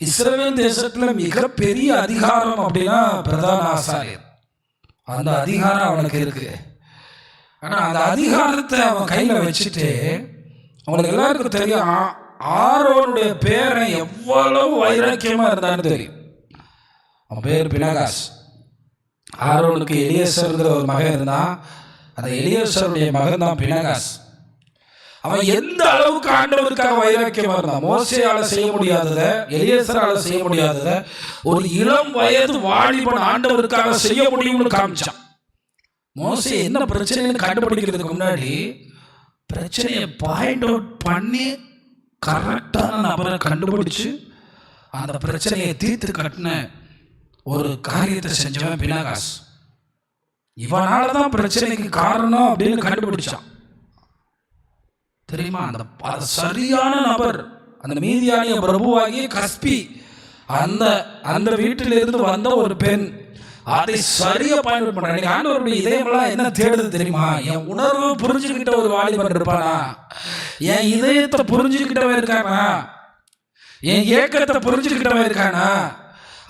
இஸ்ரவேல் தேசத்தில் மிகப்பெரிய அதிகாரம் அப்படின்னா பிரதான ஆசாரியர். அந்த அதிகாரம் அவனுக்கு இருக்கு. ஆனால் அந்த அதிகாரத்தை அவன் கையில் வச்சுட்டு அவனுக்கு எல்லாருக்கும் தெரியும் ஆரோனுடைய பேரை எவ்வளவு வைராக்கியமாக இருந்தான்னு தெரியும். அவன் பேர் பினகாஸ். ஆரோனுக்கு எலியேசர்ங்கிற ஒரு மகன் இருந்தான். அந்த எலியேசருடைய மகன் தான் பினகாஸ். அவன் எந்த அளவுக்கு ஆண்டவருக்காக வைராக்கியமா இருந்தான். மோசேயால செய்ய முடியாததை, எலியேசரால செய்ய முடியாததை ஒரு இளம் வயது வாலிபன் ஆண்டவருக்காக செய்ய முடியும்னு காமிச்சான். மோசே என்ன பிரச்சனைன்னு கண்டுபிடிக்கிறதுக்கு முன்னாடி பிரச்சனையை பாயிண்ட் அவுட் பண்ணி கரெக்டான நபரை கண்டுபிடிச்சு அந்த பிரச்சனையை தீர்த்து கட்டின ஒரு காரியத்தை செஞ்சவன் பினகாஸ். இவனால தான் பிரச்சனைக்கு காரணம் அப்படின்னு கண்டுபிடிச்சான். தெரியுமா? அந்த சரியான நபர், அந்த மீதியானிய பிரபுவாகிய கஸ்பி, அந்த வீட்டிலிருந்து வந்த ஒரு பெண், அதை சரியா பயன்படுத்த பண்றாங்க. ஆண்டவருடைய இதயமெல்லாம் என்ன தேடுது தெரியுமா? என் உணர்வு புரிஞ்சுக்கிட்ட ஒரு வாலிபன் இருப்பானா, என் இதயத்தை புரிஞ்சுக்கிட்டவன் இருக்கானா, என் ஏக்கத்தை புரிஞ்சுக்கிட்டவன் இருக்கானா.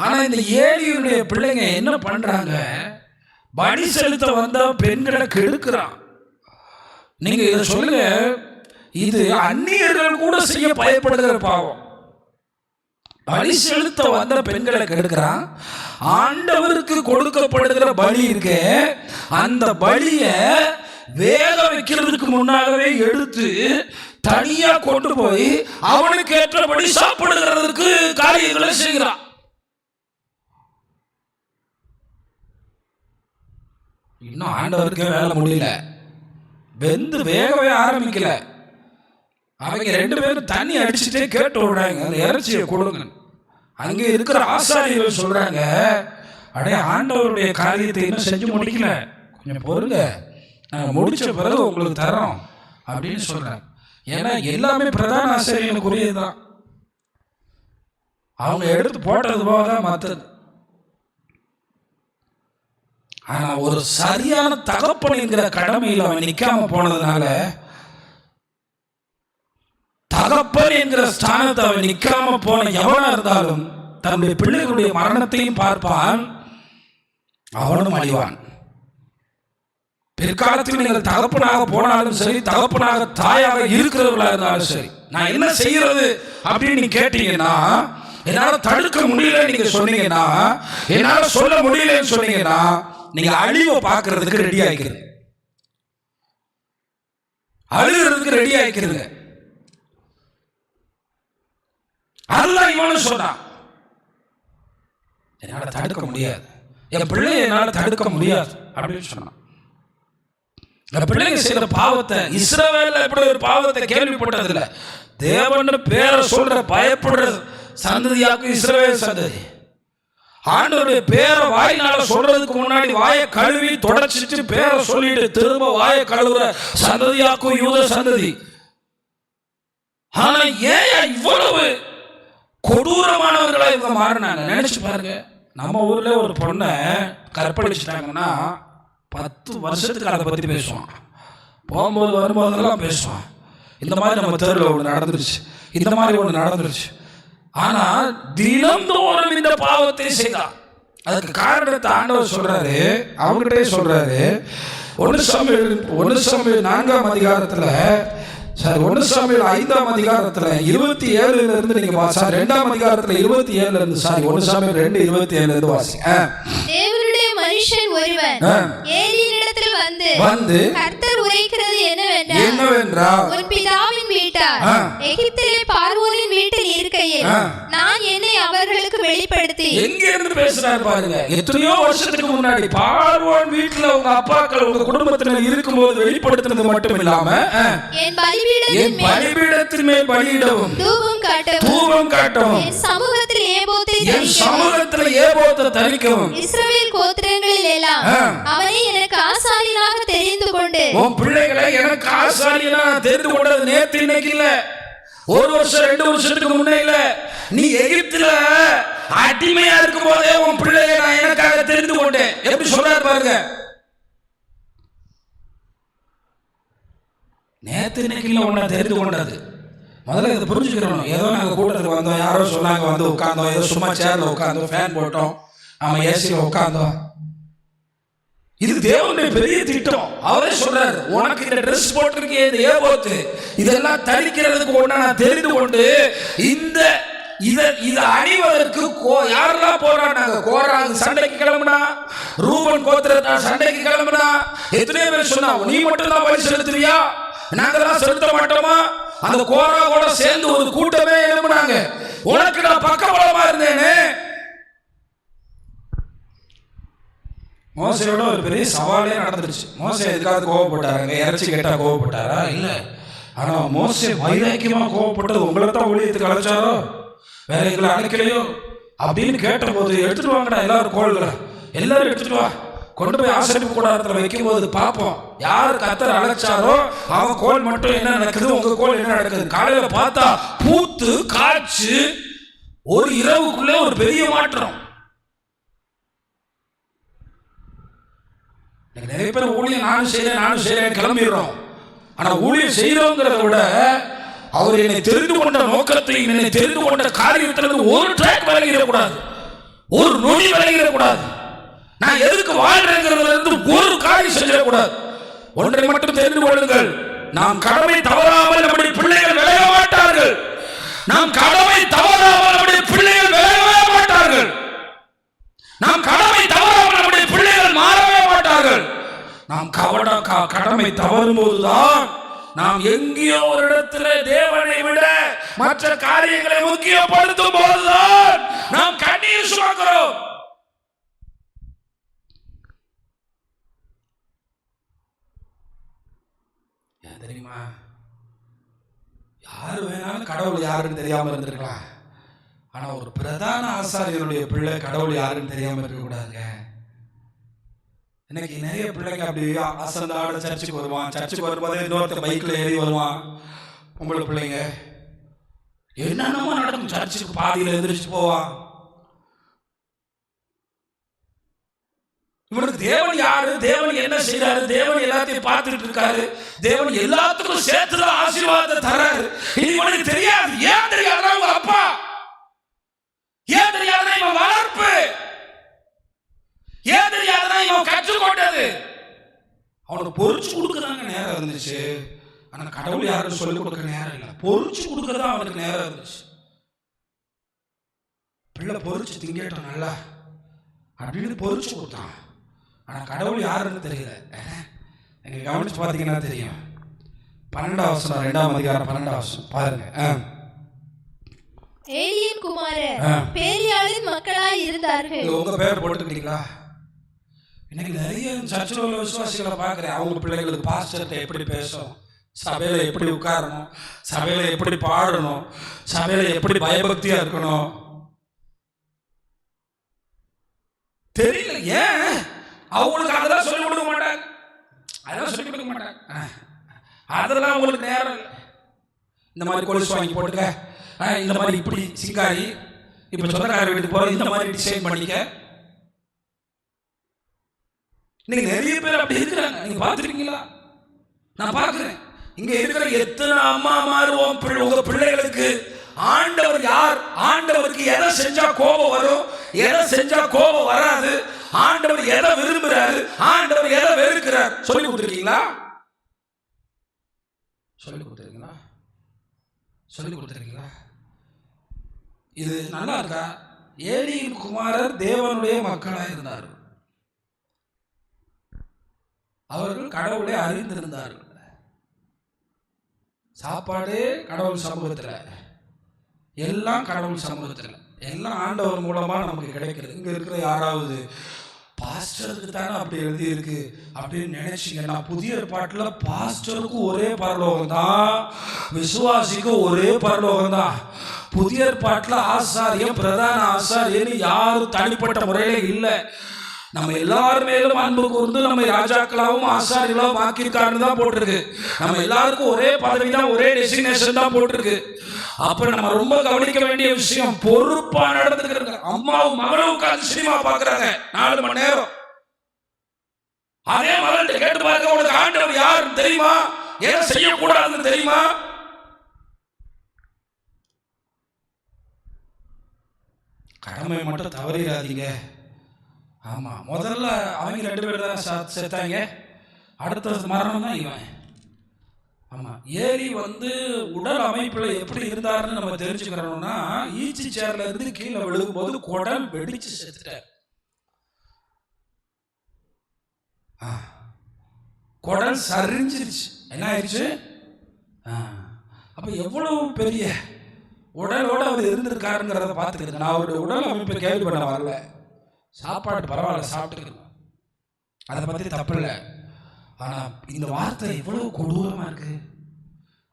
ஆனா இந்த ஏலியனுடைய பிள்ளைங்க என்ன பண்றாங்க? பலி செலுத்த வந்த பெண்களை கெடுக்கிறான். நீங்க இதை சொல்லுங்க, இது அந்நியர்கள் கூட செய்ய பயப்படுகிற பாவம். பலி செலுத்த வந்த பெண்களை கெடுக்கிறான். ஆண்டவருக்கு கொடுக்கப்படுகிற பலி இருக்கு, அந்த பலிய வேக வைக்கிறதுக்கு முன்னாகவே எடுத்து தனியா கொண்டு போய் அவனுக்கு ஏற்றபடி சாப்பிடுகிறதுக்கு காரியங்களை செய்கிறான். இன்னும் ஆண்டவருக்கே வேலை முடியல, வெந்து வேகவே ஆரம்பிக்கல. அவங்க 2 பேரும் தண்ணி அடிச்சுட்டே கேட்டு விடுறாங்க, அந்த இறைச்சியை கொடுங்க. அங்கே இருக்கிற ஆசாரியர்கள் சொல்றாங்க, அடைய ஆண்டவருடைய காரியத்தை இன்னும் செஞ்சு முடிக்கல, கொஞ்சம் பொறுங்க, நாங்கள் முடிச்ச பிறகு உங்களுக்கு தரோம் அப்படின்னு சொல்றாங்க. ஏன்னா எல்லாமே பிரதான ஆசாரியனுக்குரியதுதான். அவங்க எடுத்து போட்டது போக தான் மற்றது. ஆனா ஒரு சரியான தகப்பன் என்கிற கடமையில் அவன் நிற்காம போனதுனால, தகப்பன் என்கிற ஸ்தானத்தை அவன் நிற்காம போன எவனா இருந்தாலும் தன்னுடைய பிள்ளைகளுடைய மரணத்தையும் பார்ப்பான், அவனும் அழிவான். பிற்காலத்தில் நீங்கள் தகப்பனாக போனாலும் சரி, தகப்பனாக தாயாக இருக்கிறவர்களா இருந்தாலும் சரி, நான் என்ன செய்யறது அப்படின்னு நீங்க கேட்டீங்கன்னா, என்னால தடுக்க முடியல நீங்க சொன்னீங்கன்னா, என்னால சொல்ல முடியலன்னு சொன்னீங்கன்னா, நீங்க அழிவை பார்க்கறதுக்கு ரெடி ஆகிக்கிறது, அழுகிறதுக்கு ரெடி ஆகிக்கிறது. அதுதான் இவனும் சொன்னான், என்னால தடுக்க முடியாது, என் பிள்ளையை என்னால தடுக்க முடியாது அப்படின்னு சொன்னான். இந்த பிள்ளைங்க செய்யற பாவத்தை, இஸ்ரவேல்ல எப்படி ஒரு பாவத்தை கேள்விப்பட்டது இல்லை. தேவன் பேரை சொல்ற பயப்படுற சந்ததியாக்கும் இஸ்ரவேல் சந்ததி. ஆண்டவருடைய பேரை வாயினால சொல்றதுக்கு முன்னாடி வாயை கழுவி தொடச்சிட்டு பேரை சொல்லிட்டு திரும்ப வாயை கழுவுற சந்ததியாக்கும் யூத சந்ததி. ஆனா ஏன் இவ்வளவு கொடூரமானவர்களா இவங்க மாறினாங்க? நினைச்சு பாருங்க. நம்ம ஊர்ல ஒரு பொண்ணை கற்பழிச்சிட்டாங்கன்னா 10 வருஷத்துக்கு அதை பத்தி பேசுவான், போகும்போது வரும்போதெல்லாம் பேசுவான். இந்த மாதிரி நம்ம தெருவில் ஒன்று நடந்துருச்சு, இந்த மாதிரி ஒன்று நடந்துருச்சு. ஆனா தினந்தோறும் இந்த பாவத்தை செய்தான். அதுக்கு காரணத்தை ஆண்டவர் சொல்றாரு, அவங்ககிட்டே சொல்றாரு. 1 சாமுவேல் 4ஆம் அதிகாரத்துல, சாரி 1 சாமுவேல் 5ஆம் அதிகாரத்துல 27 இருந்து நீங்க வாசி. 2ஆம் அதிகாரத்துல 27 இருந்து, சாரி 1 சாமுவேல் 2:27 இருந்து வாசிங்க. தேவனுடைய மனுஷன் ஒருவன் ஏலியினிடத்தில் வந்து கர்த்தர் உரைக்கிறது என்னவென்றால், உன் பிதாவின் வீட்டார் எகிப்திலே பார்வோனின் வீட்டில் இருக்கையில் நான் என்னை அவர்களுக்கு வெளிப்படுத்தி. எங்க இருந்து பேசுறாரு பாருங்க. எத்தனையோ வருஷத்துக்கு முன்னாடி பார்வோன் வீட்டுல உங்க அப்பாக்கள் உங்க குடும்பத்தினர் இருக்கும்போது வெளிப்படுத்தினது மட்டும் இல்லாம, என் பலிபீடத்தின் மேல் பலியிடவும் தூபம் காட்டவும் என் சமூகத்தில் ஏபோத்தை தரிக்கவும் இஸ்ரவேல் கோத்திரங்களில் எல்லாம் அவனை எனக்கு ஆசாரியனாக தெரிந்து கொண்டு. உன் பிள்ளைகளை எனக்கு ஆசாரியனாக தெரிந்து கொண்டது நேத்து இன்னைக்கு இல்ல, 1 வருஷம் 2 வருஷத்துக்கு முன்னே இல்ல. நீ எகிப்துல அடிமையா இருக்கும் போதே உன் பிள்ளைகளை நான் எனக்காக தெரிந்து கொண்டேன். எப்படி சொல்றாரு பாருங்க. நேத்து இன்னைக்கு இல்ல உன்னை தெரிந்து கொண்டது. முதல்ல இதை புரிஞ்சுக்கிறோம். ஏதோ நாங்கள் கூட்டத்துக்கு வந்தோம், யாரோ சொன்னாங்க வந்து உட்காந்தோம், ஏதோ சும்மா சேரில் உட்காந்தோம், ஃபேன் போட்டோம், ஆமாம் ஏசியில் உட்காந்தோம். இது தேவனுடைய பெரிய திட்டம். அவரே சொல்றாரு, உனக்கு இந்த ட்ரெஸ் போட்டிருக்கே இந்த ஏபோத்து இதெல்லாம் தரிக்கிறதுக்கு ஒண்ணா நான் தெரிந்து கொண்டு இதை அணிவதற்கு யாரெல்லாம் போராடினாங்க? கோராகு சண்டைக்கு கிளம்புனா, ரூபன் கோத்திரத்தா சண்டைக்கு கிளம்புனா, எத்தனை பேர் சொன்னா நீ மட்டும் தான் பலி செலுத்துவியா, நாங்கெல்லாம் செலுத்த மாட்டோமா? அந்த கோராகோட சேர்ந்து ஒரு கூட்டமே எழுப்புனாங்க. உனக்கு நான் பக்கபலமா இருந்தேனே. மோசையோட ஒரு பெரிய சவாலே நடந்துருச்சு. மோசை எதுக்காவது கோவப்பட்டாருங்க? இறைச்சி கேட்டா கோவப்பட்டாரா? இல்லை. ஆனா மோசை வைராக்கியமா கோவப்பட்டது உங்களை தான் ஊழியத்துக்கு அழைச்சாரோ, வேற எங்களை அழைக்கலையோ அப்படின்னு கேட்ட போது, எடுத்துட்டு வாங்கடா எல்லாரும் கோள்களை, எல்லாரும் எடுத்துட்டு வா, கொண்டு போய் ஆசரிப்பு கூடாரத்தில் வைக்கும் போது பார்ப்போம் யார் கர்த்தர் அழைச்சாரோ அவன் கோல் மட்டும் என்ன நடக்குது, உங்க கோல் என்ன நடக்குது. காலையில பார்த்தா பூத்து காய்ச்சி ஒரு இரவுக்குள்ளே ஒரு பெரிய மாற்றம். நிறைய பேர் ஊழியம் நானும் செய்யறேன் கிளம்பிடுறோம். ஆனா ஊழியம் செய்யறோங்கிறத விட அவர் என்னை தெரிந்து கொண்ட நோக்கத்தை, என்னை தெரிந்து கொண்ட காரியத்திலிருந்து ஒரு ட்ராக் விலகிடக்கூடாது, ஒரு நொடி விலகிடக்கூடாது. நான் எதுக்கு வாழ்றேங்கிறதுல இருந்து ஒரு காரியம் செஞ்சிடக்கூடாது. ஒன்றை மட்டும் தெரிந்து கொள்ளுங்கள், நாம் கடமை தவறாமல் நம்முடைய பிள்ளைகள் விளைய மாட்டார்கள். நாம் கடமை தவறாமல் நம்முடைய பிள்ளைகள் விளையவே மாட்டார்கள். நாம் கடமை தவறாமல் நம்முடைய பிள்ளைகள் மாறவே மாட்டார்கள். நாம் கடமை தவறும் போதுதான் நாம் எங்கேயோ ஒரு இடத்துல தேவனை விட மற்ற காரியங்களை முக்கியப்படுத்தும் போதுதான் நாம் கண்ணீர் சுமக்கிறோம். தெரியுமா, யாரு வேணாலும் கடவுள் யாருன்னு தெரியாம இருந்திருக்கலாம். ஆனா ஒரு பிரதான ஆசாரியருடைய பிள்ளை கடவுள் யாருன்னு தெரியாம இருக்க கூடாதுங்க. இன்னைக்கு நிறைய பிள்ளைங்க அப்படி அசந்தாட சர்ச்சுக்கு வருவான், சர்ச்சுக்கு வரும்போதே இன்னொருத்த பைக்ல ஏறி வருவான். பொம்பளை பிள்ளைங்க என்னென்னமோ நடக்கும், சர்ச்சுக்கு பாதியில எந்திரிச்சு போவான். இவனுக்கு தேவன் யாரு, தேவன் என்ன செய்யறாரு, தேவன் எல்லாத்தையும் பார்த்துட்டு இருக்காரு, தேவன் எல்லாத்துக்கும் சேர்த்துதான் ஆசீர்வாதத்தை தராரு. இவனுக்கு தெரியாது. ஏன் தெரியாதுன்னா உங்க அப்பா, ஏன் தெரியாதுன்னா இவன் வளர்ப்பு, ஏன் தெரியாதுன்னா இவன் கற்றுக்கொண்டது. அவனுக்கு பொறிச்சு கொடுக்கறாங்க நேரம் இருந்துச்சு. ஆனா கடவுள் யாருன்னு சொல்லி கொடுக்க நேரம் இல்லை, பொறிச்சு கொடுக்கறதா அவனுக்கு நேரம் இருந்துச்சு. பிள்ளை பொறிச்சு திங்கட்டும் நல்லா அப்படின்னு பொறிச்சு கொடுத்தான். ஆனா கடவுள் யாருன்னு தெரியல. நீங்க கவனிச்சு பார்த்தீங்கன்னா தெரியும். 12ஆம் வசனம் 2ஆம் அதிகாரம் 12ஆம் வசனம் பாருங்க. ஏலியின் குமாரர் பேலியாளின் மக்களாய் இருந்தார்கள். உங்க பேர் போட்டுக்கிட்டீங்களா? இன்னைக்கு நிறைய சர்ச்சில் உள்ள விசுவாசிகளை பார்க்குறேன். அவங்க பிள்ளைகளுக்கு பாஸ்டர்கிட்ட எப்படி பேசணும், சபையில எப்படி உட்காரணும், சபையில எப்படி பாடணும், சபையில எப்படி பயபக்தியா இருக்கணும் தெரியல. ஏன் அவங்களுக்கு அதெல்லாம் சொல்லிக் கொடுக்க மாட்டாங்க, அதெல்லாம் சொல்லிக் கொடுக்க மாட்டாங்க. அதெல்லாம் அவங்களுக்கு நேரம் இல்லை. இந்த மாதிரி கொலுசு வாங்கி போட்டுக்க, இந்த மாதிரி இப்படி சிங்காரி, இப்ப சொந்தக்கார வீட்டுக்கு போற இந்த மாதிரி டிசைன் பண்ணிக்க. நீங்க நிறைய பேர் அப்படி இருக்கிறாங்க. நீங்க பாத்துருக்கீங்களா? நான் பாக்குறேன். இங்க இருக்கிற எத்தனை அம்மா மாறுவோம் உங்க பிள்ளைகளுக்கு ஆண்டவர் யார், ஆண்டவருக்கு எதை செஞ்சா கோபம் வரும், எதை செஞ்சா கோபம் வராது, ஆண்டவர் எதை விரும்புறாரு, ஆண்டவர் எதை வெறுக்கிறார் சொல்லி கொடுத்துருக்கீங்களா? சொல்லி கொடுத்துருக்கீங்களா? சொல்லி கொடுத்துருக்கீங்களா? இது நல்லா இருக்கா? ஏலியின் குமாரர் தேவனுடைய மக்களாக இருந்தார்கள். அவர்கள் கடவுளை அறிந்திருந்தார்கள். சாப்பாடு கடவுள் சமூகத்தில், எல்லாம் கடவுள் சமூகத்தில், எல்லாம் ஆண்டவர் மூலமா நமக்கு கிடைக்கிறது. இங்க இருக்கிற யாராவது பாஸ்டருக்கு தானே அப்படி எழுதி இருக்கு அப்படின்னு நினைச்சீங்கன்னா, புதிய ஏற்பாட்டுல பாஸ்டருக்கு ஒரே பரலோகம் தான், விசுவாசிக்கு ஒரே பரலோகம் தான். புதிய ஏற்பாட்டுல ஆசாரியம் பிரதான ஆசாரியன்னு யாரும் தனிப்பட்ட முறையில இல்லை. நம்ம எல்லாரும் மேலும் அன்பு கூர்ந்து நம்ம ராஜாக்களாவும் ஆசாரிகளாவும் ஆக்கியிருக்காருன்னு தான் போட்டிருக்கு. நம்ம எல்லாருக்கும் ஒரே பதவி தான், ஒரே டெசிக்னேஷன் தான் போட்டிருக்கு. அப்புறம் நம்ம ரொம்ப கவனிக்க வேண்டிய விஷயம், பொறுப்பா நடந்துக்கிறாங்க. அம்மாவும் மகளும் உட்கார்ந்து சினிமா பாக்குறாங்க 4 மணி நேரம். அதே மகள்கிட்ட கேட்டு பாருங்க, உனக்கு ஆண்டவர் யாருன்னு தெரியுமா, எதை செய்யக்கூடாதுன்னு தெரியுமா? கடமை மட்டும் தவறிடாதீங்க. ஆமாம், முதல்ல அவங்க 2 பேர் தான் செத்தாங்க, அடுத்த மரணம் தான் இவன். ஆமாம், ஏலி உடல் அமைப்பில் எப்படி இருந்தாருன்னு நம்ம தெரிஞ்சுக்கிறோம்னா, ஈச்சி சேர்ல இருந்து கீழே விழுகும்போது குடல் வெடிச்சு செத்துட்டார். குடல் சரிஞ்சிருச்சு. என்ன ஆயிடுச்சு? அப்போ எவ்வளவு பெரிய உடலோடு அவர் இருந்திருக்காருங்கிறத பார்த்துக்கிட்டு, நான் அவருடைய உடல் அமைப்பை கேள்வி பண்ண வரல. சாப்பாடு பரவாயில்ல, சாப்பிட்டுக்கணும், அதை பற்றி தப்பு இல்லை. ஆனால் இந்த வார்த்தை எவ்வளவு கொடூரமாக இருக்கு.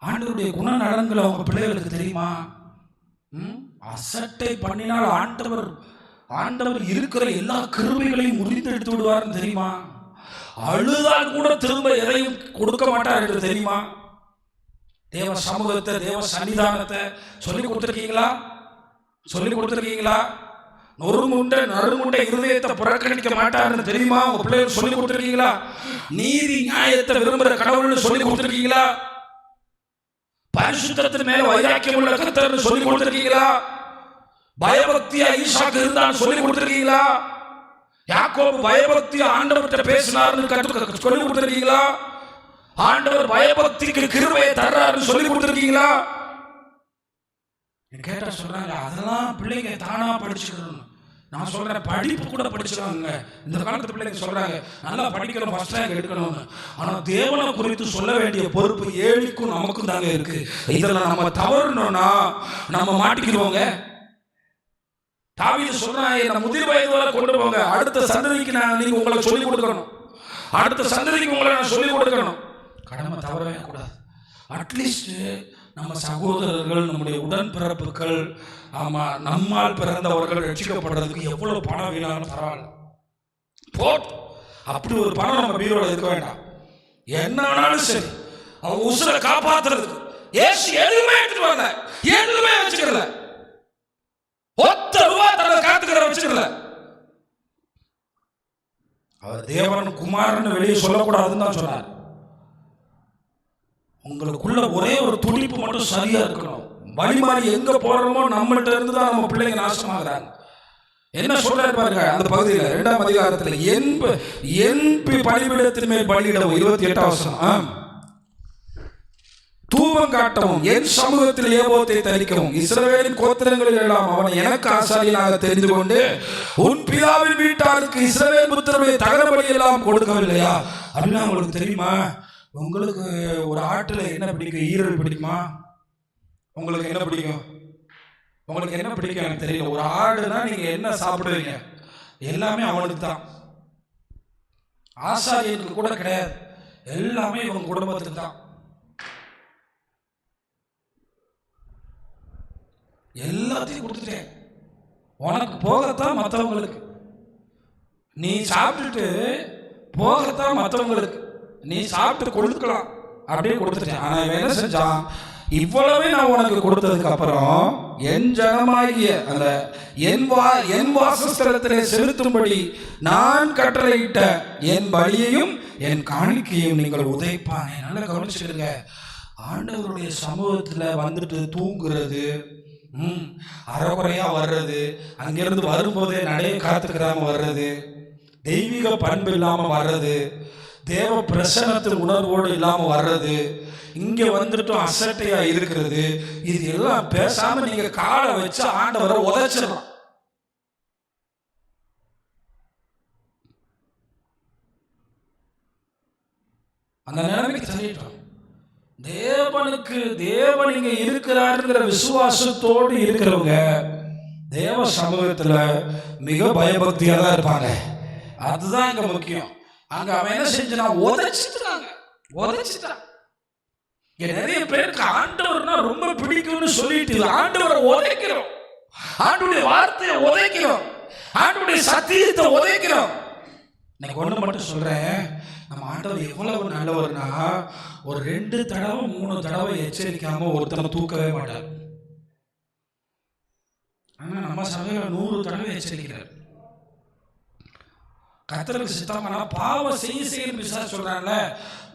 ஆண்டவருடைய குணநலன்கள் அவங்க பிள்ளைகளுக்கு தெரியுமா? அசட்டை பண்ணினால் ஆண்டவர் இருக்கிற எல்லா கிருபைகளையும் முறித்து எடுத்து விடுவார்னு தெரியுமா? அழுதால் கூட திரும்ப எதையும் கொடுக்க மாட்டார் என்று தெரியுமா? தேவ சமூகத்தை, தேவ சன்னிதானத்தை சொல்லி கொடுத்துருக்கீங்களா? நொறுங்குண்ட இருதயத்தை புறக்கணிக்க மாட்டாருன்னு தெரியுமா? உங்க பிள்ளைகள் சொல்லி கொடுத்துருக்கீங்களா? நீதி நியாயத்தை விரும்புகிற கடவுள்னு சொல்லி கொடுத்துருக்கீங்களா? பரிசுத்தத்தின் மேல வைராக்கியம் உள்ள கர்த்தர்னு சொல்லி கொடுத்துருக்கீங்களா? பயபக்தியா ஈசாக்கு இருந்தான்னு சொல்லி கொடுத்துருக்கீங்களா? யாக்கோபு பயபக்தியா ஆண்டவர்கிட்ட பேசினார்னு சொல்லி கொடுத்துருக்கீங்களா? ஆண்டவர் பயபக்திக்கு கிருபையை தர்றாருன்னு சொல்லி கொடுத்துருக்கீங்களா? கேட்டா சொல்றாங்க, அதெல்லாம் பிள்ளைங்க தானா படிச்சுக்கணும். நான் சொல்றேன், படிப்பு கூட படிச்சுக்காங்க. இந்த காலத்து பிள்ளைங்க சொல்றாங்க, நல்லா படிக்கணும், ஃபர்ஸ்ட் ரேங்க் எடுக்கணும்னு. ஆனா தேவனை குறித்து சொல்ல வேண்டிய பொறுப்பு ஏழிக்கும் நமக்கும் தாங்க இருக்கு. இதெல்லாம் நம்ம தவறணும்னா நம்ம மாட்டிக்கிடுவோங்க. தாவீது சொல்றான், என்ன முதிர் வயது வரை கொண்டு போங்க, அடுத்த சந்ததிக்கு நீங்க உங்களை சொல்லிக் கொடுக்கணும், அடுத்த சந்ததிக்கு உங்களை நான் சொல்லிக் கொடுக்கணும். கடமை தவறவே கூடாது. அட்லீஸ்ட் நம்ம சகோதரர்கள், நம்முடைய உடன்பிறப்புகள், நம்மால் பிறந்தவர்கள் ரட்சிக்கப்படுறதுக்கு எவ்வளவு பணம் வேணாலும் பரவாயில்ல, போட். அப்படி ஒரு பணம் நம்ம பீரோட இருக்க வேண்டாம். என்ன ஆனாலும் சரி, அவங்க உசுரை காப்பாத்துறதுக்கு ஏசு எதுவுமே எடுத்துட்டு வரல, எதுவுமே வச்சுக்கல, ₹1 தன்னை காத்துக்கிற வச்சுக்கல. அவர் தேவன் குமாரன்னு வெளியே சொல்லக்கூடாதுன்னு தான் சொன்னார். உங்களுக்குள்ள ஒரே ஒரு துடிப்பு மட்டும் சரியா இருக்கணும். வழிமாறி எங்க போறோமோ நம்மள்ட்ட இருந்து தான் நம்ம பிள்ளைங்க நாசமாகறாங்க. என்ன சொல்றாரு பாருங்க அந்த பகுதியில் 2ஆம் அதிகாரத்தில், என்பி பலிபீடத்தின் மேல் பலியிடவும் 28ஆம் வசனம், தூபம் காட்டவும், என் சமூகத்தில் ஏபோத்தை தரிக்கவும், இஸ்ரவேலின் கோத்திரங்களில் எல்லாம் அவனை எனக்கு ஆசாரியனாக தெரிந்து கொண்டு, உன் பிதாவின் வீட்டாருக்கு இஸ்ரவேல் புத்திரருடைய தகன பலி எல்லாம் கொடுக்கவில்லையா? அப்படின்னா உங்களுக்கு தெரியுமா? உங்களுக்கு ஒரு ஆட்டுல என்ன பிடிக்கும்? ஈரல் பிடிக்குமா? உங்களுக்கு என்ன பிடிக்கும்? உங்களுக்கு என்ன பிடிக்கும் எனக்கு தெரியல. ஒரு ஆடுனா நீங்க என்ன சாப்பிடுவீங்க? எல்லாமே அவனுக்கு தான், ஆசாரியனுக்கு கூட கிடையாது, எல்லாமே இவங்க குடும்பத்துக்கு தான். எல்லாத்தையும் கொடுத்துட்டேன், உனக்கு போகத்தான் மற்றவங்களுக்கு, நீ சாப்பிட்டுட்டு போகத்தான் மற்றவங்களுக்கு, நீ சாப்பிட்டு கொடுக்கலாம் அப்படியே கொடுத்துட்டேன். ஆனா இவன் என்ன செஞ்சான்? இவ்வளவே நான் உனக்கு கொடுத்ததுக்கு அப்புறம் என் ஜனமாகிய அந்த என் வாசஸ்தலத்திலே செலுத்தும்படி நான் கட்டளையிட்ட என் பலியையும் என் காணிக்கையும் நீங்கள் உதைப்பானே. நல்லா கவனிச்சுடுங்க. ஆண்டவருடைய சமூகத்துல வந்துட்டு தூங்குறது, அறகுறையா வர்றது, அங்கிருந்து வரும்போதே நடைய காத்துக்கிறாம வர்றது, தெய்வீக பண்பு இல்லாம வர்றது, தேவ பிரசன்னத்தின் உணர்வோடு இல்லாம வர்றது, இங்க வந்துட்டு அசட்டையா இருக்கிறது, இது எல்லாம் பேசாம நீங்க காலை வச்சு ஆண்டவரை உதைச்சிடலாம். அந்த நிலைமைக்கு தள்ளிட்டோம். தேவன் இங்க இருக்கிறாருங்கிற விசுவாசத்தோடு இருக்கிறவங்க தேவ சமூகத்துல மிக பயபக்தியா தான் இருப்பாங்க. அதுதான் இங்க முக்கியம். அங்க அவன் என்ன செஞ்சான்? உதைச்சிட்டான். நிறைய பேருக்கு ஆண்டவர்னா ரொம்ப பிடிக்கும்னு சொல்லிட்டு ஆண்டவரை உதைக்கிறோம், ஆண்டவருடைய வார்த்தையை உதைக்கிறோம், ஆண்டவருடைய சத்தியத்தை உதைக்கிறோம். எனக்கு ஒண்ணு மட்டும் சொல்றேன், நம்ம ஆண்டவர் எவ்வளவு நல்லவர்னா, ஒரு 2 தடவை 3 தடவை எச்சரிக்காம ஒருத்தனை தூக்கவே மாட்டார். ஆனா நம்ம சபையில 100 தடவை எச்சரிக்கிறார். கர்த்தருக்கு சித்தமானா பாவம் செய்ய பிசாசு சொல்றாங்கல்ல,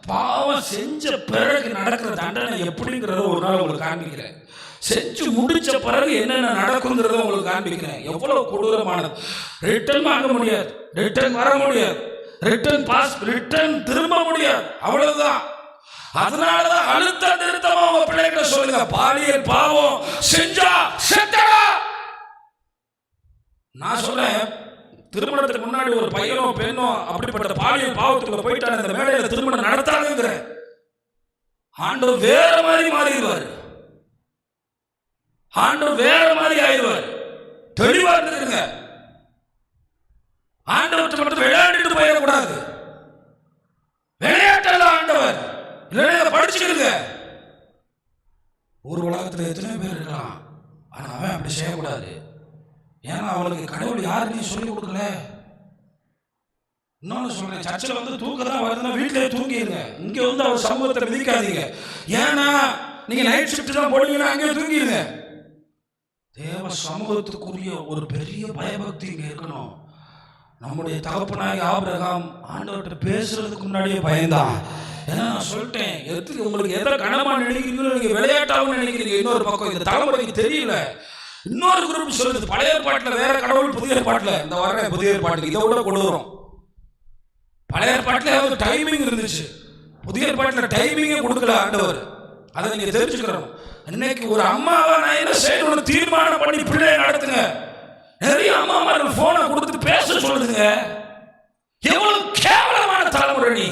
பாவம் செஞ்ச பிறகு நடக்கிற தண்டனை எப்படிங்கிறத ஒரு நாள் உங்களுக்கு காண்பிக்கிறேன். செஞ்சு முடிச்ச பிறகு என்னென்ன நடக்குங்கிறத உங்களுக்கு காண்பிக்கிறேன். எவ்வளவு கொடூரமானது. ரிட்டர்ன் வாங்க முடியாது, ரிட்டர்ன் வர முடியாது, ரிட்டர்ன் திரும்ப முடியாது, அவ்வளவுதான். அதனாலதான் அழுத்த நிறுத்தமா உங்க பிள்ளைகிட்ட சொல்லுங்க, பாலியல் பாவம் செஞ்சா செத்தடா. நான் சொல்றேன், திருமணத்துக்கு முன்னாடி ஒரு பையனோ பெண்ணோ அப்படிப்பட்ட பாலியல் பாவத்துக்குள்ள போயிட்டாங்க, இந்த மேடையில திருமணம் நடத்தாதுங்கிற ஆண்டவர் வேற மாதிரி மாறிடுவார், ஆண்டவர் வேற மாதிரி ஆயிடுவார். தெளிவா இருந்துருங்க. ஆண்டவர்கிட்ட மட்டும் விளையாடிட்டு போயிடக்கூடாது. விளையாட்டல்ல ஆண்டவர், இல்லைன்னா படிச்சுக்கிடுங்க. ஒரு உலகத்தில் எத்தனை பேர் இருக்கலாம், ஆனா அவன் அப்படி செய்யக்கூடாது. ஏன்னா அவனுக்கு கடவுள் யாருன்னு சொல்லி கொடுக்கல. இன்னொன்னு சொல்றேன், சர்ச்சில் வந்து தூக்கதான் வருதுன்னா வீட்டிலே தூங்கிடுங்க. இங்க வந்து அவர் சமூகத்தை விதிக்காதீங்க. ஏன்னா நீங்க நைட் ஷிஃப்ட் தான் போடுவீங்கன்னா அங்கேயே தூங்கிடுங்க. தேவ சமூகத்துக்குரிய ஒரு பெரிய பயபக்தி இங்க இருக்கணும். நம்முடைய தகப்பனாகி ஆபிரகாம் ஆண்டவர்கிட்ட பேசுறதுக்கு முன்னாடியே பயந்தான். ஏன்னா நான் சொல்லிட்டேன், உங்களுக்கு எதை கனமா நினைக்கிறீங்களோ நீங்க விளையாட்டாவும் நினைக்கிறீங்க. இன்னொரு பக்கம் இந்த தலைமுறைக்கு தெரியல. இன்னொரு குரூப் சொல்லுது, பழைய ஏற்பாட்டில் வேற கடவுள், புதிய ஏற்பாட்டில் இந்த வர புதிய ஏற்பாட்டுக்கு இதை விட கொண்டு வரும். பழைய ஏற்பாட்டில் ஒரு டைமிங் இருந்துச்சு, புதிய ஏற்பாட்டில் டைமிங்கே கொடுக்கல ஆண்டவர். அதை நீங்க தெரிஞ்சுக்கிறோம். இன்னைக்கு ஒரு அம்மாவை நான் என்ன செய்யணும்னு தீர்மானம் பண்ணி பிள்ளைய நடத்துங்க. நிறைய அம்மாமார்கள் போனை கொடுத்து பேச சொல்லுங்க. எவ்வளவு கேவலமான தலைமுறை நீ.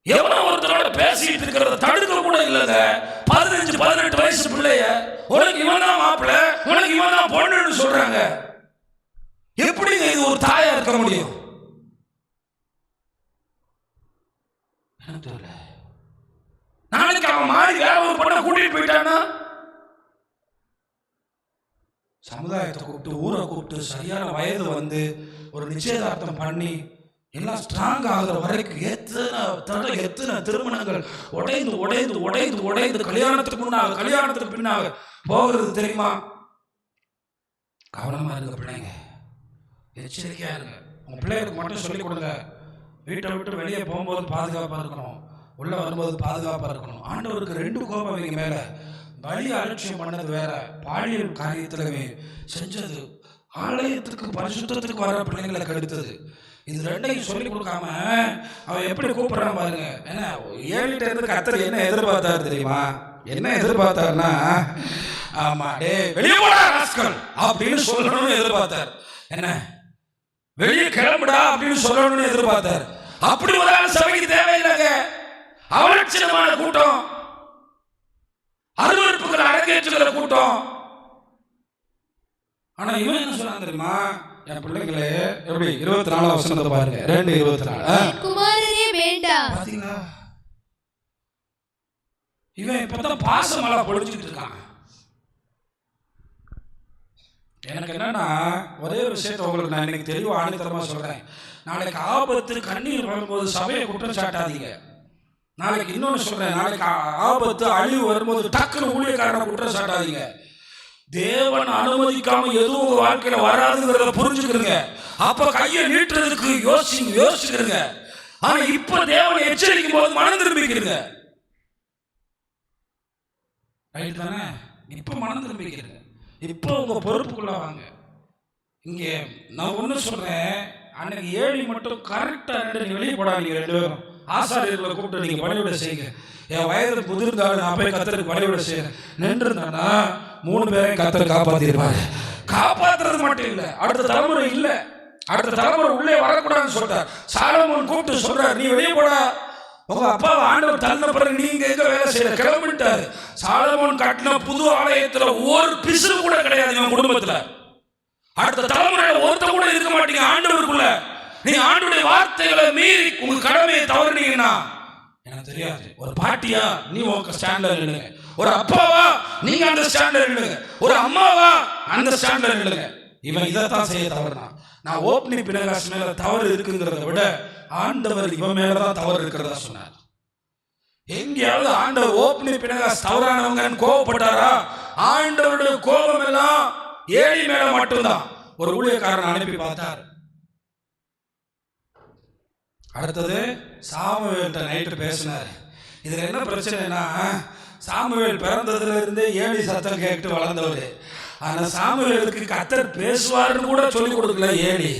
எவ்வளவு ஒருத்தரோட பேசிட்டு இருக்கிறத தடுக்க கூட இல்லைங்க. 15-18 வயசு பிள்ளைய உனக்கு இவன் தான் மாப்பிள்ள, உனக்கு இவன் தான் பொண்ணுன்னு சொல்றாங்க. எப்படிங்க இது ஒரு தாயா இருக்க முடியும்? தெரியல. நாளைக்கு அவன் மாறி வேற ஒரு பொண்ணை கூட்டிட்டு போயிட்டானா, சமுதாயத்தை கூப்பிட்டு ஊரை கூப்பிட்டு சரியான வயது வந்து ஒரு நிச்சயதார்த்தம் பண்ணி எல்லாம் ஸ்ட்ராங் ஆகுற வரைக்கும் எத்தனை திருமணங்கள் உடைந்து உடைந்து உடைந்து உடைந்து கல்யாணத்துக்கு முன்னாக கல்யாணத்துக்கு பின்னாக போகிறது தெரியுமா? கவனமா இருங்க பிள்ளைங்க, எச்சரிக்கையா இருங்க. உங்க பிள்ளைகளுக்கு மட்டும் சொல்லிக் கொடுங்க, வீட்டை விட்டு வெளியே போகும்போது பாதுகாப்பா இருக்கணும், உள்ள வரும்போது பாதுகாப்பா இருக்கணும். ஆண்டவருக்கு 2 கோபம் இவங்க மேல. பலி அலட்சியம் பண்ணது வேற, பாலியல் காரியத்திலவே செஞ்சது ஆலயத்துக்கு பரிசுத்தத்துக்கு வர பிள்ளைங்களை கெடுத்தது. இது 2ஐயும் சொல்லிக் கொடுக்காம அவன் எப்படி கூப்பிடுறான் பாருங்க. ஏன்னா 7 இருந்து கர்த்தர் என்ன எதிர்பார்த்தாரு தெரியுமா? என்ன எதிர்பார்த்தாருன்னா, ஆமா டே வெளியே போடா ராஸ்கல் அப்படின்னு சொல்லணும்னு எதிர்பார்த்தார். என்ன வெளியே கிளம்புடா அப்படின்னு சொல்லணும்னு எதிர்பார்த்தார். அப்படி ஒரு ஆள் சபைக்கு தேவையில்லைங்க. அவலட்சணமான கூட்டம், அருவருப்புகளை அரங்கேற்றுகிற கூட்டம். ஆனா இவன் என்ன சொன்னான் தெரியுமா? என் பிள்ளைங்களே எப்படி 24 வசனத்தை பாருங்க, 2:24. குமாரனே வேண்டாம். பாத்தீங்களா, இவன் இப்பதான் பாசமலா பொழிச்சுட்டு இருக்கான். எனக்கு என்னன்னா, ஒரே ஒரு விஷயத்தை உங்களுக்கு நான் இன்னைக்கு தெளிவா ஆணித்தரமா சொல்றேன். நாளைக்கு ஆபத்து கண்ணீர் வரும்போது சபையை குற்றம் சாட்டாதீங்க. நாளைக்கு இன்னொன்னு சொல்றேன், நாளைக்கு ஆபத்து அழிவு வரும்போது டக்குன்னு ஊழியக்காரனை குற்றம் சாட்டாதீங்க. தேவன் அனுமதிக்காம எதுவும் உங்க வாழ்க்கையில வராதுங்கிறத புரிஞ்சுக்கிறீங்க. அப்ப கையை நீட்டுறதுக்கு யோசிச்சுக்கிறீங்க. ஆனா இப்ப தேவனை எச்சரிக்கும் போது மனம் திரும்பிக்கிறீங்க. ரைட் தானே? இப்ப மனம் திரும்பிக்கிறீங்க. இப்போ உங்க பொறுப்புக்குள்ள வாங்க. இங்க நான் ஒண்ணு சொல்றேன், அன்னைக்கு 7 மட்டும் கரெக்டா வெளியே போடாதீங்க. 2 பேரும் ஆசாரியர்களை கூப்பிட்டு நீங்க பணிவிட செய்யுங்க. என் வயது புதிர்ந்தாலும் நான் போய் கர்த்தருக்கு பணிவிட செய்யறேன் நின்று இருந்தானா 3 பேரையும் கர்த்தர் காப்பாத்திருப்பாரு. காப்பாத்துறது மட்டும் இல்ல, அடுத்த தலைமுறை இல்ல, அடுத்த தலைமுறை உள்ளே வரக்கூடாதுன்னு சொல்றார். சாலமோன் கூப்பிட்டு சொல்றாரு, நீ வெளியே போடா, உங்க அப்பா ஆண்டவர் தள்ள பிறகு நீங்க எங்க வேலை செய்யற கிளம்பிட்டாரு. சாலமோன் கட்டின புது ஆலயத்துல ஒரு பிசு கூட கிடையாது இவன் குடும்பத்துல. அடுத்த தலைமுறையில ஒருத்த கூட இருக்க மாட்டீங்க ஆண்டவருக்குள்ள. நீ ஆண்டவருடைய வார்த்தைகளை மீறி உங்க கடமையை தவறுனீங்கன்னா எனக்கு தெரியாது. ஒரு பாட்டியா நீ உங்க ஸ்டாண்ட்ல நில்லுங்க, ஒரு அப்பாவா நீங்க அந்த ஸ்டாண்ட்ல நில்லுங்க, ஒரு அம்மாவா அந்த ஸ்டாண்ட்ல நில்லுங்க. இவன் இதைத்தான் செய்ய தவறுனா. நான் ஓப்னி பினகாஸ் மேல தவறு இருக்குங்கிறத விட ஆண்டவர் இவன் மேலதான் தவறு இருக்கிறதா சொன்னார். எங்கேயாவது ஆண்டவர் ஓப்னி பினகாஸ் தவறானவங்க கோபப்பட்டாரா? ஆண்டவருடைய கோபம் எல்லாம் ஏழி மேல மட்டும்தான். ஒரு ஊழியக்காரன் அனுப்பி பார்த்தார். அடுத்தது சாமுவேல்ட்ட நைட்டு பேசினார். இதுல என்ன பிரச்சனைனா, சாமுவேல் பிறந்ததுல இருந்தே ஏழி சத்தம் கேட்டு வளர்ந்தவர். ஆனால் சாமுவேலுக்கு கர்த்தர் பேசுவார்னு கூட சொல்லிக் கொடுக்கல ஏழி.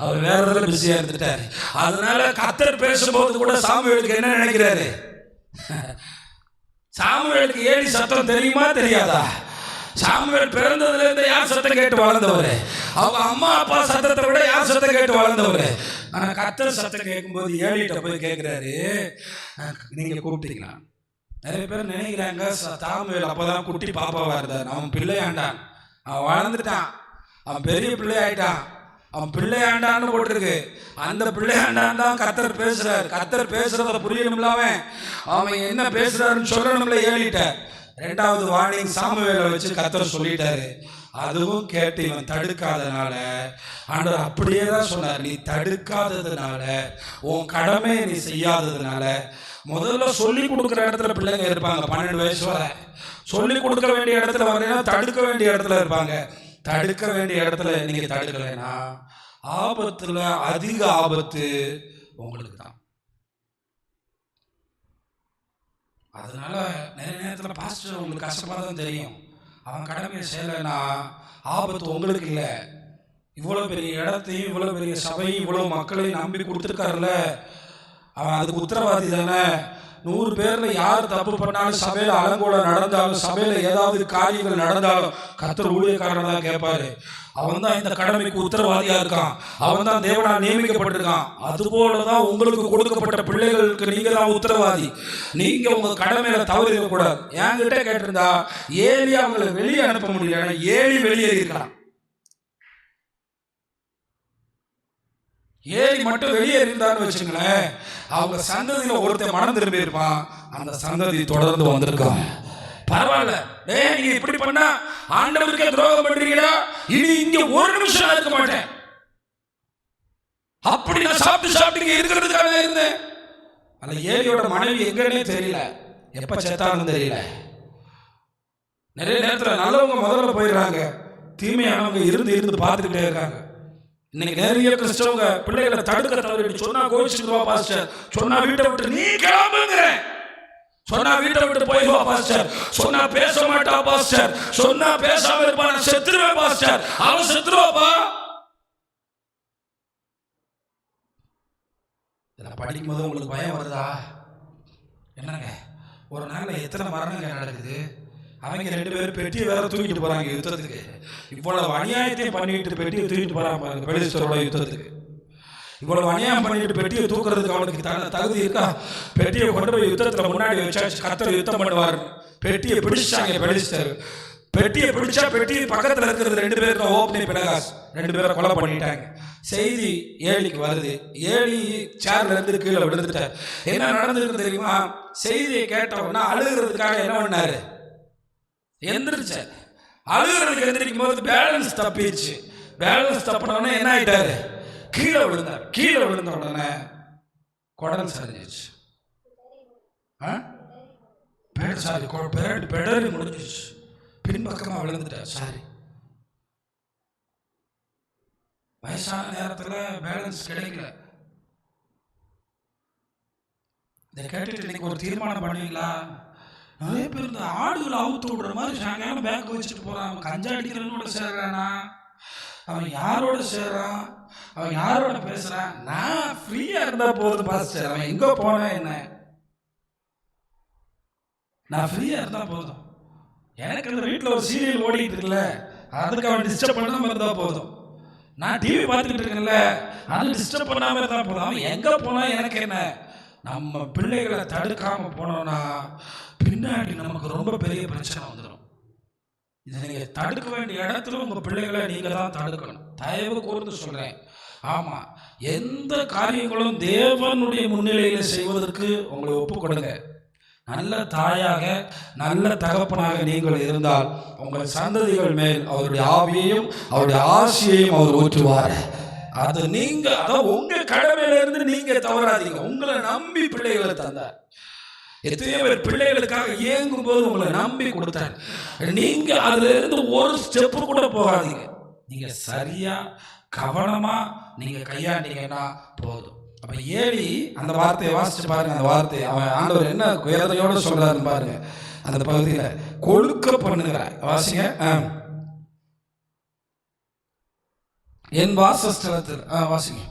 அவர் வேற எதில் பிஸியாக இருந்துட்டார். அதனால கர்த்தர் பேசும்போது கூட சாமுவேலுக்கு என்ன நினைக்கிறாரு? சாமுவேலுக்கு ஏழி சத்தம் தெரியுமா தெரியாதா? சாமுவேல் பிறந்ததுல இருந்து யார் சத்தம் கேட்டு வளர்ந்தவர்? அவங்க அம்மா அப்பா சத்தத்தை விட யார் சத்தம் கேட்டு வளர்ந்தவர்? ஆனால் கர்த்தர் சத்தம் கேட்கும்போது ஏழிட்ட போய் கேட்குறாரு, நீங்கள் கூப்பிட்டீங்களா? நிறைய பேர் நினைக்கிறாங்க சாமுவேல் அப்போதான் குட்டி பாப்பாவா இருந்தார், அவன் பிள்ளையாண்டான், அவன் வளர்ந்துட்டான், அவன் பெரிய பிள்ளையாயிட்டான், அவன் பிள்ளையாண்டான்னு போட்டிருக்கு. அந்த பிள்ளையாண்டான் தான் கர்த்தர் பேசுறாரு. கர்த்தர் பேசுறத புரியணும்ல, அவன் என்ன பேசுறாருன்னு சொல்லணும்ல ஏழிட்ட. ரெண்டாவது வார்னிங் சாமுவேலை வச்சு கர்த்தர் சொல்லிட்டாரு. அதுவும் கேட்டு இவன் தடுக்காதனால ஆண்டவர் அப்படியே தான் சொன்னார், நீ தடுக்காததுனால, உன் கடமையை நீ செய்யாததுனால. முதல்ல சொல்லி கொடுக்குற இடத்துல பிள்ளைங்க இருப்பாங்க, 12 வயசு வரை. சொல்லி கொடுக்க வேண்டிய இடத்துல வரலைன்னா தடுக்க வேண்டிய இடத்துல இருப்பாங்க. தடுக்க வேண்டிய இடத்துல நீங்க தடுக்கலைன்னா ஆபத்துல அதிக ஆபத்து உங்களுக்கு தான். அதனால நிறைய நேரத்தில் பாஸ்டர் உங்களுக்கு கஷ்டமாக தான் தெரியும். அவன் கடமையை செய்யலைன்னா ஆபத்து உங்களுக்கு இல்லை. இவ்வளோ பெரிய இடத்தையும் இவ்வளோ பெரிய சபையும் இவ்வளோ மக்களையும் நம்பி கொடுத்துருக்காருல்ல, அவன் அதுக்கு உத்தரவாதி தானே. 100 பேரில் யார் தப்பு பண்ணாலும், சபையில் அலங்கோலம் நடந்தாலும், சபையில் ஏதாவது காரியங்கள் நடந்தாலும் கர்த்தர் ஊழியக்காரன் தான் கேட்பாரு. அவன் தான் இந்த கடமைக்கு உத்தரவாதியா இருக்கான், அவன் தான் தேவனால் நியமிக்கப்பட்டிருக்கான். அதுபோல தான் உங்களுக்கு கொடுக்கப்பட்ட பிள்ளைகளுக்கு நீங்க தான் உத்தரவாதி. நீங்க உங்க கடமையில தவறு இருக்கக்கூடாது. என்கிட்ட கேட்டிருந்தா ஏலி அவங்களை வெளியே அனுப்ப முடியல, ஏலி வெளியே இருக்கலாம். ஏலி மட்டும் வெளியே இருந்தான்னு வச்சுங்களேன், அவங்க சந்ததியில ஒருத்தர் மனம் திரும்பி இருப்பான், அந்த சந்ததி தொடர்ந்து வந்திருக்கான். பரவாயில்ல, நீங்க இப்படி பண்ணா ஆண்டவருக்கே துரோகம் பண்றீங்களா, இனி இங்க ஒரு நிமிஷம் இருக்க மாட்டேன். அப்படி நான் சாப்பிட்டு இருக்கிறதுக்காக இருந்தேன். அந்த ஏலியோட மனைவி எங்கன்னே தெரியல, எப்ப செத்தாலும் தெரியல. நிறைய நேரத்துல நல்லவங்க முதல்ல போயிடுறாங்க, தீமையானவங்க இருந்து பார்த்துக்கிட்டே இருக்காங்க. இன்னைக்கு நிறைய கிறிஸ்தவங்க பிள்ளைகளை தடுக்க தவறி சொன்னா கோவிச்சுட்டு வா பாஸ்டர், சொன்னா வீட்டை விட்டு நீ கிளம்புங்கிற, சொன்னா வீட்டை விட்டு போயிடுவா பாஸ்டர், சொன்னா பேச மாட்டா பாஸ்டர், சொன்னா பேசாம இருப்பான், செத்துருவேன் பாஸ்டர், அவன் செத்துருவாப்பா. இதெல்லாம் படிக்கும் போது உங்களுக்கு பயம் வருதா? என்னங்க ஒரு நாளில் எத்தனை மரணங்கள் நடக்குது? அவங்க 2 பேரும் பெட்டியை வேற தூக்கிட்டு போறாங்க யுத்தத்துக்கு. இவ்வளவு அநியாயத்தையும் பண்ணிட்டு பெட்டியை தூக்கிட்டு போறாங்க பெலிஸ்தரோட யுத்தத்துக்கு. இவ்வளவு அநியாயம் பண்ணிட்டு பெட்டியை தூக்குறதுக்கு அவனுக்கு தகுதி இருக்கா? பெட்டியை கொண்டு போய் யுத்தத்துல முன்னாடி வச்சாச்சு, கர்த்தர் யுத்தம் பண்ணுவார். பெட்டியை பிடிச்சாங்க பெலிஸ்தர். பெட்டியை பிடிச்சா பெட்டி பக்கத்துல இருக்கிறது 2 பேருக்கும் ஓப்னி பினகாஸ் 2 பேரை கொலை பண்ணிட்டாங்க. செய்தி ஏலிக்கு வருது, ஏலி சேர்ல இருந்து கீழே விழுந்துட்டார். என்ன நடந்திருக்கு தெரியுமா? செய்தியை கேட்டவனா அழுகிறதுக்காக என்ன பண்ணாரு? எந்திரிச்சார். அழுகிறதுக்கு எந்திரிக்கும் போது பேலன்ஸ் தப்பிடுச்சு. பேலன்ஸ் தப்பினோடனே என்ன ஆயிட்டாரு? கீழே விழுந்தார். கீழே விழுந்த உடனே குடல் சரிஞ்சிச்சு, பெடரி முடிஞ்சிச்சு, பின்பக்கமா விழுந்துட்டார். சாரி, வயசான நேரத்தில் பேலன்ஸ் கிடைக்கல. இதை கேட்டுட்டு இன்னைக்கு ஒரு தீர்மானம் பண்ணுவீங்களா? நிறைய பேர் இந்த ஆடுகளை அவுத்து விடுற மாதிரி சாயங்காலம் பேங்க் வச்சுட்டு போறான். அவன் கஞ்சா அடிக்கிறவனோட சேர்றானா? அவன் யாரோட சேர்றான்? அவன் யாரோட பேசுறான்? நான் ஃப்ரீயா இருந்தா போதும் பாஸ்டர், அவன் எங்க போனா என்ன, நான் ஃப்ரீயா இருந்தா போதும். எனக்கு அந்த வீட்டில் ஒரு சீரியல் ஓடிட்டு இருக்குல்ல, அதுக்கு அவன் டிஸ்டர்ப் பண்ணாம இருந்தா போதும். நான் டிவி பார்த்துக்கிட்டு இருக்கேன்ல, அது டிஸ்டர்ப் பண்ணாம இருந்தா போதும். அவன் எங்க போனா எனக்கு என்ன? நம்ம பிள்ளைகளை தடுக்காம போனோம்னா பின்னாடி நமக்கு ரொம்ப பெரிய பிரச்சனை வந்துடும். இதை நீங்க தடுக்க வேண்டிய இடத்துல உங்க பிள்ளைகளை நீங்க தான் தடுக்கணும். தயவு கூர்ந்து சொல்றேன். ஆமா, எந்த காரியங்களும் தேவனுடைய முன்னிலையில செய்வதற்கு உங்களை ஒப்புக் கொடுங்க. நல்ல தாயாக நல்ல தகப்பனாக நீங்கள் இருந்தால் உங்கள் சந்ததிகள் மேல் அவருடைய ஆவியையும் அவருடைய ஆசையையும் அவர் ஊற்றுவார். அது நீங்க உங்க கடமையில இருந்து நீங்க தவறாதீங்க. உங்களை நம்பி பிள்ளைகளை தந்தார். எத்தனையோ பேர் பிள்ளைகளுக்காக இயங்கும் போது உங்களை நம்பி கொடுத்தார். நீங்க அதுல இருந்து ஒரு ஸ்டெப்பு கூட போகாதீங்க. நீங்க சரியா கவனமா நீங்க கையாண்டீங்கன்னா போதும். அப்ப ஏலி அந்த வார்த்தையை வாசிச்சு பாருங்க. அந்த வார்த்தை அவன் ஆண்டவர் என்ன வேதனையோட சொல்றாருன்னு பாருங்க. அந்த பகுதியில் கொடுக்க பண்ணுகிறாய். வாசிங்க. என் வாசஸ்தலத்தில் வாசிங்க.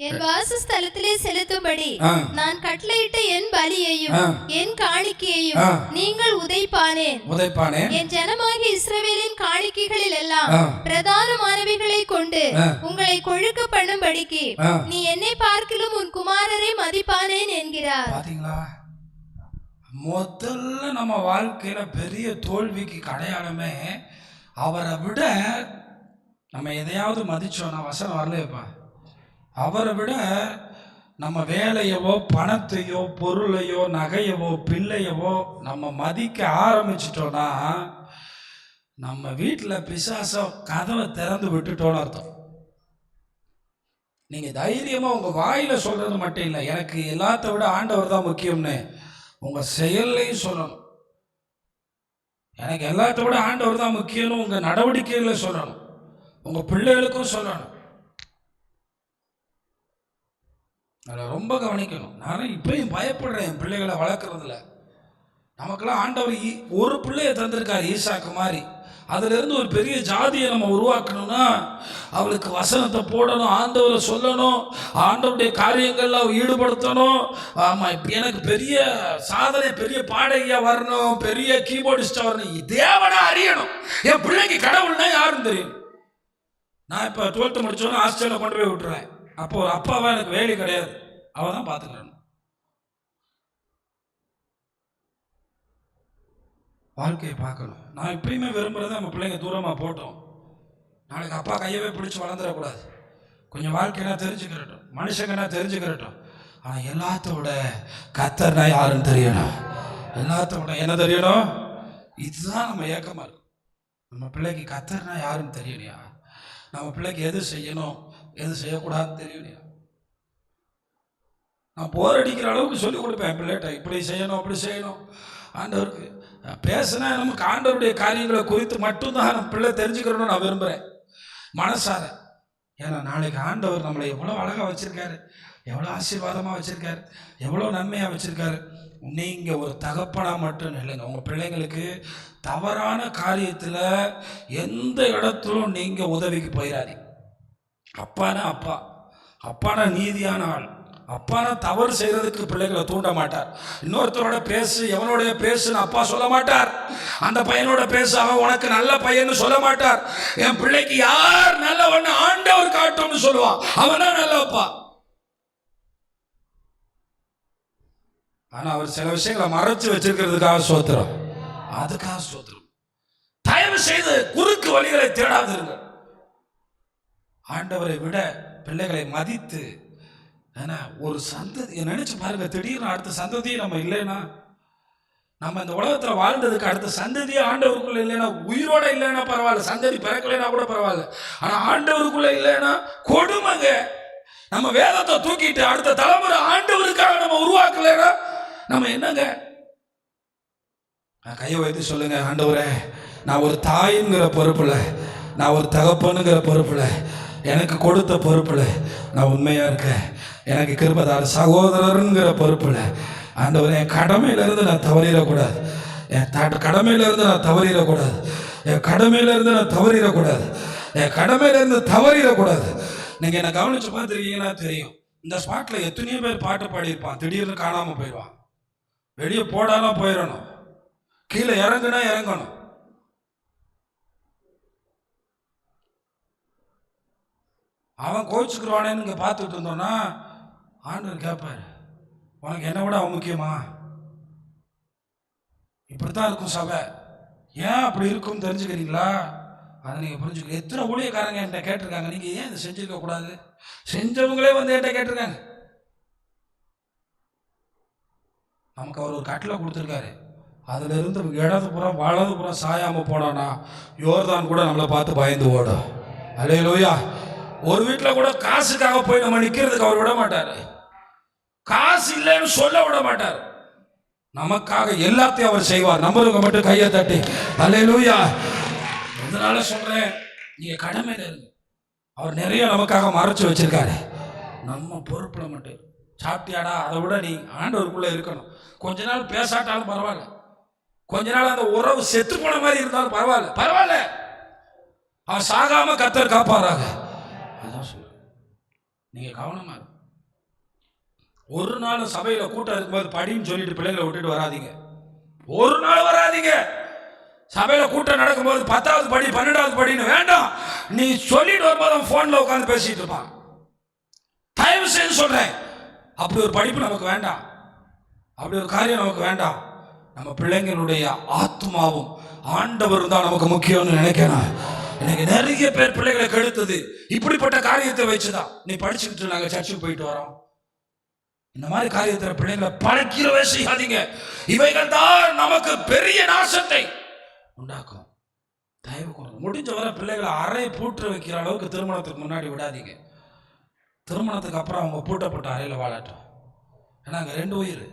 என் வாசஸ்தலத்திலே செலுத்தும்படி நான் கட்டளையிட்ட என் பலியையும் என் காணிக்கையையும் நீங்கள் உதைப்பானேன். என் ஜனமாகிய இஸ்ரவேலின் காணிக்கைகளில் எல்லாம் பிரதானமானவைகளை கொண்டு உங்களை கொழுக்க பண்ணும்படிக்கு நீ என்னை பார்க்கிலும் உன் குமாரரை மதிப்பானேன் என்கிறார். பாத்தீங்களா, முதல்ல நம்ம வாழ்க்கையில பெரிய தோல்விக்கு அடையாளமே அவரை விட நம்ம எதையாவது மதிச்சோம்னா, வசனம் வரலையப்பா, அவரை விட நம்ம வேலையவோ பணத்தையோ பொருளையோ நகையவோ பிள்ளையவோ நம்ம மதிக்க ஆரம்பிச்சிட்டோம்னா நம்ம வீட்டில் பிசாசோ கதவை திறந்து விட்டுட்டோன்னு அர்த்தம். நீங்கள் தைரியமாக உங்கள் வாயில் சொல்கிறது மட்டும் இல்லை, எனக்கு எல்லாத்த விட ஆண்டவர் தான் முக்கியம்னு உங்கள் செயல்லையும் சொல்லணும். எனக்கு எல்லாத்த விட ஆண்டவர் தான் முக்கியம்னு உங்கள் நடவடிக்கைகளை சொல்லணும், உங்கள் பிள்ளைகளுக்கும் சொல்லணும். அதில் ரொம்ப கவனிக்கணும். நான் இப்பயும் பயப்படுறேன் என் பிள்ளைகளை வளர்க்குறதுல. நமக்கெல்லாம் ஆண்டவர் ஒரு பிள்ளையை தந்திருக்கார், ஈசாக்கு மாதிரி. அதிலிருந்து ஒரு பெரிய ஜாதியை நம்ம உருவாக்கணும்னா அவளுக்கு வசனத்தை போடணும், ஆண்டவரை சொல்லணும், ஆண்டவருடைய காரியங்கள்ல ஈடுபடுத்தணும். ஆமாம், இப்போ எனக்கு பெரிய சாதனை, பெரிய பாடகியாக வரணும், பெரிய கீபோர்டிஸ்டாக வரணும், தேவனை அறியணும். என் பிள்ளைக்கு கடவுள்னா யாருன்னு தெரியும். நான் இப்போ 12th முடிச்சோன்னா ஹாஸ்டலில் கொண்டு போய் விட்டுருவேன். அப்போ ஒரு அப்பாவா எனக்கு வேலை கிடையாது, அவ தான் பார்த்துக்கிறேன். வாழ்க்கையை பார்க்கணும். நான் இப்பயுமே விரும்புறது நம்ம பிள்ளைங்க தூரமாக போட்டோம், நாளைக்கு அப்பா கையவே பிடிச்சி வளர்ந்துடக்கூடாது. கொஞ்சம் வாழ்க்கைனா தெரிஞ்சுக்கிறட்டும், மனுஷங்கன்னா தெரிஞ்சுக்கிறட்டும். ஆனால் எல்லாத்தோட கர்த்தர்னா யாருன்னு தெரியணும், எல்லாத்தோட என்ன தெரியணும். இதுதான் நம்ம ஏக்கமாக இருக்கும். நம்ம பிள்ளைக்கு கர்த்தர்னா யாருன்னு தெரியலையா, நம்ம பிள்ளைக்கு எது செய்யணும் எது செய்யக்கூடாதுன்னு தெரியலையா. நான் போர் அடிக்கிற அளவுக்கு சொல்லிக் கொடுப்பேன் பிள்ளைகிட்ட, இப்படி செய்யணும் அப்படி செய்யணும். ஆண்டவருக்கு பேசினா நமக்கு ஆண்டவருடைய காரியங்களை குறித்து மட்டும்தான் நம்ம பிள்ளை தெரிஞ்சுக்கிறோன்னு நான் விரும்புகிறேன் மனசார. ஏன்னா நாளைக்கு ஆண்டவர் நம்மளை எவ்வளோ அழகாக வச்சுருக்காரு, எவ்வளோ ஆசீர்வாதமாக வச்சுருக்காரு, எவ்வளோ நன்மையாக வச்சுருக்காரு. நீங்கள் ஒரு தகப்பனாக மட்டும் இல்லைங்க, உங்கள் பிள்ளைங்களுக்கு தவறான காரியத்தில் எந்த இடத்துலும் நீங்கள் உதவிக்கு போயிடாதீங்க. அப்பானா அப்பா, அப்பானா நீதியான ஆள், அப்பானா தவறு செய்யறதுக்கு பிள்ளைகளை தூண்ட மாட்டார். இன்னொருத்தரோட பேசு, எவனோடைய பேசுன்னு அப்பா சொல்ல மாட்டார். அந்த பையனோட பேசு, அவன் உனக்கு நல்ல பையன்னு சொல்ல மாட்டார். என் பிள்ளைக்கு யார் நல்லவன்னு ஆண்டவர் காட்டும்னு சொல்லுவான், அவனா நல்லப்பா. ஆனா அவர் சில விஷயங்களை மறைச்சு வச்சிருக்கிறதுக்காக சோத்திரம், அதுக்காக சோத்திரம். தயவு செய்து குறுக்கு வழிகளை தேடாதிருங்கள். ஆண்டவரை விட பிள்ளைகளை மதித்து, ஏன்னா ஒரு சந்ததி நினைச்சு பாருங்க, திடீர்னு அடுத்த சந்ததியை நம்ம இல்லைன்னா, நம்ம இந்த உலகத்தில் வாழ்ந்ததுக்கு அடுத்த சந்ததியே ஆண்டவருக்குள்ள இல்லைன்னா, உயிரோட இல்லைன்னா பரவாயில்ல, சந்ததி பிறக்கலைன்னா கூட பரவாயில்ல, ஆனால் ஆண்டவருக்குள்ள இல்லைன்னா கொடுமைங்க. நம்ம வேதத்தை தூக்கிட்டு அடுத்த தலைமுறை ஆண்டவருக்காக நம்ம உருவாக்கலைன்னா நம்ம என்னங்க. கையை வைத்து சொல்லுங்க, ஆண்டவரே நான் ஒரு தாயின்கிற பொறுப்புல, நான் ஒரு தகப்பனுங்கிற பொறுப்புல, எனக்கு கொடுத்த பொறுப்புல நான் உண்மையாக இருக்கேன். எனக்கு கிருபைதார சகோதரருங்கிற பொறுப்புல ஆண்டவரே என் கடமையிலேருந்து நான் தவறிடக்கூடாது, என் கடமையிலேருந்து நான் தவறிடக்கூடாது, என் கடமையிலேருந்து நான் தவறிடக்கூடாது, என் கடமையிலேருந்து தவறிடக்கூடாது. நீங்கள் என்னை கவனித்து பார்த்துருக்கீங்கன்னா தெரியும், இந்த ஸ்பாட்டில் எத்தனையோ பேர் பாட்டு பாடியிருப்பான், திடீர்னு காணாமல் போயிடுவான். வெளியே போடாமல் போயிடணும், கீழே இறங்குனா இறங்கணும். அவன் கோச்சுக்குருவானேன்னு இங்கே பார்த்துட்டு இருந்தோன்னா ஆண்டவர் கேட்பார், உனக்கு என்ன விட அவன் முக்கியமா? இப்படித்தான் இருக்கும் சபை. ஏன் அப்படி இருக்கும் தெரிஞ்சுக்கிறீங்களா? அதை நீங்கள் புரிஞ்சுக்க. எத்தனை ஊழியக்காரங்க என்கிட்ட கேட்டிருக்காங்க, நீங்கள் ஏன் இதை செஞ்சுருக்க கூடாது? செஞ்சவங்களே வந்து என்கிட்ட கேட்டிருக்காங்க. நமக்கு அவர் ஒரு கட்டில் கொடுத்துருக்காரு, அதில் இருந்து இடதுபுறம் வலதுபுறம் சாயாமல் போனோன்னா யோர்தான் கூட நம்மளை பார்த்து பயந்து ஓடும். அல்லேலூயா. ஒரு வீட்டில் கூட காசுக்காக போய் நம்ம நிற்கிறதுக்கு அவர் விட மாட்டார், காசு இல்லைன்னு சொல்ல விட மாட்டார். நமக்காக எல்லாத்தையும் அவர் செய்வார். நம்பருக்கு மட்டும் கையை தட்டி அல்லேலூயா. அதனால சொல்றேன், நீங்க கடமையில இருங்க. அவர் நிறைய நமக்காக மறைச்சு வச்சிருக்காரு. நம்ம பொறுப்புல மட்டும் சாப்பிட்டியாடா, அதை விட நீ ஆண்டவருக்குள்ள இருக்கணும். கொஞ்ச நாள் பேசாட்டாலும் பரவாயில்ல, கொஞ்ச நாள் அந்த உறவு செத்து போன மாதிரி இருந்தாலும் பரவாயில்ல, பரவாயில்ல, அவன் சாகாம கர்த்தர் காப்பாராக. அதான் சொல்ல, நீங்க கவனமா இருக்கு. ஒரு நாள் சபையில கூட்டம் இருக்கும்போது படின்னு சொல்லிட்டு பிள்ளைங்களை விட்டுட்டு வராதீங்க. ஒரு நாள் வராதீங்க. சபையில கூட்டம் நடக்கும்போது 10வது படி 12வது படின்னு வேண்டாம். நீ சொல்லிட்டு வரும்போது அவன் போன்ல உட்காந்து பேசிட்டு இருப்பான். தயவு செய்து சொல்றேன், அப்படி ஒரு படிப்பு நமக்கு வேண்டாம், அப்படி ஒரு காரியம் நமக்கு வேண்டாம். நம்ம பிள்ளைங்களுடைய ஆத்மாவும் ஆண்டவர் தான் நமக்கு முக்கியம்னு நினைக்கிறேன். எனக்கு நிறைய பேர் பிள்ளைகளை கெடுத்தது இப்படிப்பட்ட காரியத்தை வச்சுதான். நீ படிச்சுக்கிட்டு நாங்க சர்ச்சுக்கு போயிட்டு வரோம், இந்த மாதிரி காரியத்தில் பிள்ளைங்களை பழக்கிறவே செய்யாதீங்க. இவைகள் தான் நமக்கு பெரிய நாசத்தை உண்டாக்கும். தயவு கொண்டு முடிஞ்ச வரை பிள்ளைகளை அறை பூட்டு வைக்கிற அளவுக்கு திருமணத்துக்கு முன்னாடி விடாதீங்க. திருமணத்துக்கு அப்புறம் அவங்க பூட்டப்பட்ட அறையில் வாழட்டும். ஏன்னா அங்கே 2 உயிர்.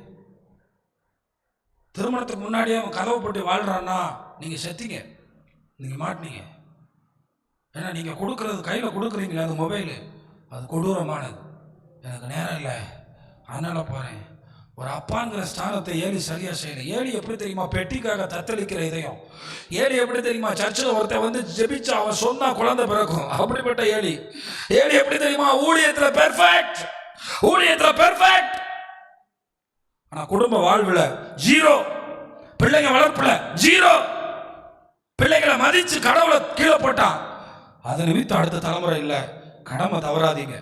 திருமணத்துக்கு முன்னாடியே அவன் கதவை போட்டு வாழ்றான்னா நீங்க செத்தீங்க, நீங்க மாட்டினீங்க. ஏன்னா நீங்க கொடுக்கறது, கையில கொடுக்குறீங்களே அந்த மொபைலு, அது கொடூரமானது. எனக்கு நேரம் இல்லை, அதனால போறேன். ஒரு அப்பாங்கிற ஸ்தானத்தை ஏலி சரியா செய்யல. ஏலி எப்படி தெரியுமா பெட்டிக்காக தத்தளிக்கிற இதயம். ஏலி எப்படி தெரியுமா சர்ச்சில் ஒருத்தர் வந்து ஜெபிச்சா அவன் சொன்னா குழந்தை பிறக்கும். அப்படிப்பட்ட ஏலி. ஏலி எப்படி தெரியுமா ஊழியத்துல பெர்ஃபெக்ட், ஊழியத்துல பெர்ஃபெக்ட், ஆனா குடும்ப வாழ்வுல 0, பிள்ளைங்க வளர்ப்புல 0. பிள்ளைகளை மதிச்சு கடவுளை கீழே போட்டான். அதை நிமித்தம் அடுத்த தலைமுறை இல்லை. கடமை தவறாதீங்க.